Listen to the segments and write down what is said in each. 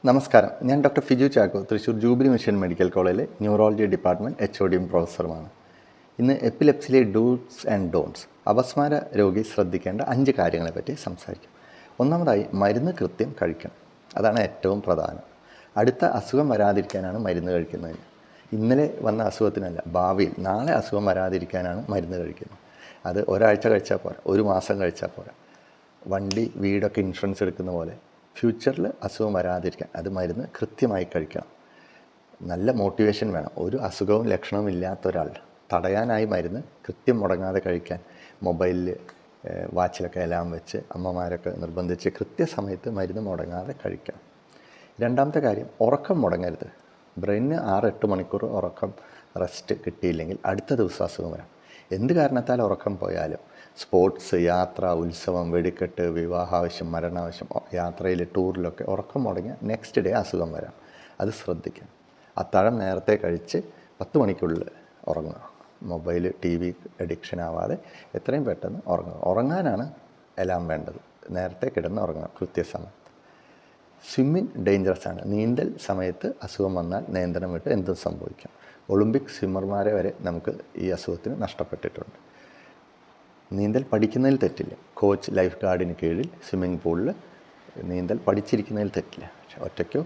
നമസ്കാരം. ഞാൻ doctor Fiju Chacko, Thrissur jubilee mission medical കോളേജിലെ ന്യൂറോളജി ഡിപ്പാർട്ട്മെൻറ്റ് HODയും പ്രൊഫസറുമാണ്. ഇന്ന് എപ്പിലെപ്സിയിലെ ഡൂസ് ആൻഡ് ഡോൺസ്, അപസ്മാര രോഗി ശ്രദ്ധിക്കേണ്ട 5 കാര്യങ്ങളെപ്പറ്റി സംസാരിക്കും. ഒന്നാമതായി, മരുന്ന് കൃത്യം കഴിക്കണം. അതാണ് ഏറ്റവും പ്രധാനം. അടുത്ത അസുഖം വരാതിരിക്കാനാണ് മരുന്ന് കഴിക്കുന്നത്. ഇന്നലെ വന്ന അസുഖത്തിനല്ല, ഭാവിയിൽ നാളെ അസുഖം വരാതിരിക്കാനാണ് മരുന്ന് കഴിക്കുന്നത്. അത് ഒരാഴ്ച കഴിച്ചാൽ പോരാ, ഒരു മാസം കഴിച്ചാൽ പോരാ. വണ്ടി, വീടൊക്കെ ഇൻഷുറൻസ് എടുക്കുന്ന പോലെ ഫ്യൂച്ചറിൽ അസുഖം വരാതിരിക്കാൻ അത് മരുന്ന് കൃത്യമായി കഴിക്കണം. നല്ല മോട്ടിവേഷൻ വേണം. ഒരു അസുഖവും ലക്ഷണവും ഇല്ലാത്ത ഒരാൾ തടയാനായി മരുന്ന് കൃത്യം മുടങ്ങാതെ കഴിക്കാൻ മൊബൈലിൽ വാച്ചിലൊക്കെ എല്ലാം വെച്ച് അമ്മമാരൊക്കെ നിർബന്ധിച്ച് കൃത്യസമയത്ത് മരുന്ന് മുടങ്ങാതെ കഴിക്കണം. രണ്ടാമത്തെ കാര്യം, ഉറക്കം മുടങ്ങരുത്. ബ്രെയിനിന് 6-8 മണിക്കൂർ ഉറക്കം റെസ്റ്റ് കിട്ടിയില്ലെങ്കിൽ അടുത്ത ദിവസം അസുഖം വരാം. എന്ത് കാരണത്താൽ ഉറക്കം പോയാലും, സ്പോർട്സ്, യാത്ര, ഉത്സവം, വെടിക്കെട്ട്, വിവാഹാവശ്യം, മരണാവശ്യം, യാത്രയിൽ, ടൂറിലൊക്കെ ഉറക്കം മുടങ്ങിയ നെക്സ്റ്റ് ഡേ അസുഖം വരാം. അത് ശ്രദ്ധിക്കണം. അത്താഴം നേരത്തെ കഴിച്ച് 10 മണിക്കുള്ളിൽ ഉറങ്ങുക. മൊബൈൽ, TV അഡിക്ഷൻ ആവാതെ എത്രയും പെട്ടെന്ന് ഉറങ്ങുക. ഉറങ്ങാനാണ് എല്ലാം വേണ്ടത്. നേരത്തെ കിടന്ന് ഉറങ്ങുക കൃത്യസമയത്ത്. സ്വിമ്മിങ് ഡേഞ്ചറസ് ആണ്. നീന്തൽ സമയത്ത് അസുഖം വന്നാൽ നിയന്ത്രണം വിട്ട് എന്തും സംഭവിക്കാം. ഒളിമ്പിക് സ്വിമ്മർമാരെ വരെ നമുക്ക് ഈ അസുഖത്തിന് നഷ്ടപ്പെട്ടിട്ടുണ്ട്. നീന്തൽ പഠിക്കുന്നതിൽ തെറ്റില്ല. കോച്ച്, ലൈഫ് ഗാർഡിന് കീഴിൽ സ്വിമ്മിംഗ് പൂളിൽ നീന്തൽ പഠിച്ചിരിക്കുന്നതിൽ തെറ്റില്ല. പക്ഷെ ഒറ്റയ്ക്കോ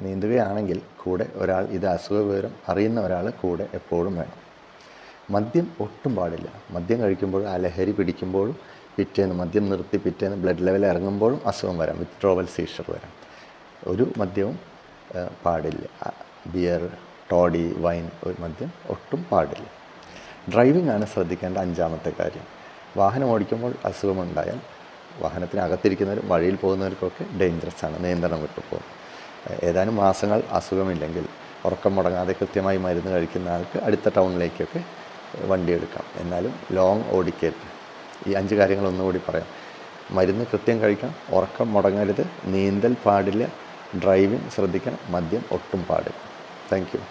നീന്തുകയാണെങ്കിൽ കൂടെ ഒരാൾ, ഇത് അസുഖ വിവരം അറിയുന്ന ഒരാൾ കൂടെ എപ്പോഴും വേണം. മദ്യം ഒട്ടും പാടില്ല. മദ്യം കഴിക്കുമ്പോഴും ലഹരി പിടിക്കുമ്പോഴും പിറ്റേന്ന് മദ്യം നിർത്തി പിറ്റേന്ന് ബ്ലഡ് ലെവൽ ഇറങ്ങുമ്പോഴും അസുഖം വരാം. വിത്ഡ്രോവൽ സീഷർ വരാം. ഒരു മദ്യവും പാടില്ല. ബിയർ, ടോഡി, വൈൻ, ഒരു മദ്യം ഒട്ടും പാടില്ല. ഡ്രൈവിംഗ് ആണ് ശ്രദ്ധിക്കേണ്ട 5-ാമത്തെ കാര്യം. വാഹനം ഓടിക്കുമ്പോൾ അസുഖമുണ്ടായാൽ വാഹനത്തിനകത്തിരിക്കുന്നവരും വഴിയിൽ പോകുന്നവർക്കൊക്കെ ഡേഞ്ചറസ് ആണ്, നിയന്ത്രണം വിട്ടു പോകും. ഏതാനും മാസങ്ങൾ അസുഖമില്ലെങ്കിൽ ഉറക്കം മുടങ്ങാതെ കൃത്യമായി മരുന്ന് കഴിക്കുന്ന ആൾക്ക് അടുത്ത ടൗണിലേക്കൊക്കെ വണ്ടി എടുക്കാം. എന്നാലും ലോങ് ഓടിക്കരുത്. ഈ 5 കാര്യങ്ങൾ ഒന്നുകൂടി പറയാം. മരുന്ന് കൃത്യം കഴിക്കണം, ഉറക്കം മുടങ്ങരുത്, നീന്തൽ പാടില്ല, ഡ്രൈവിംഗ് ശ്രദ്ധിക്കണം, മദ്യം ഒട്ടും പാടില്ല. Thank you.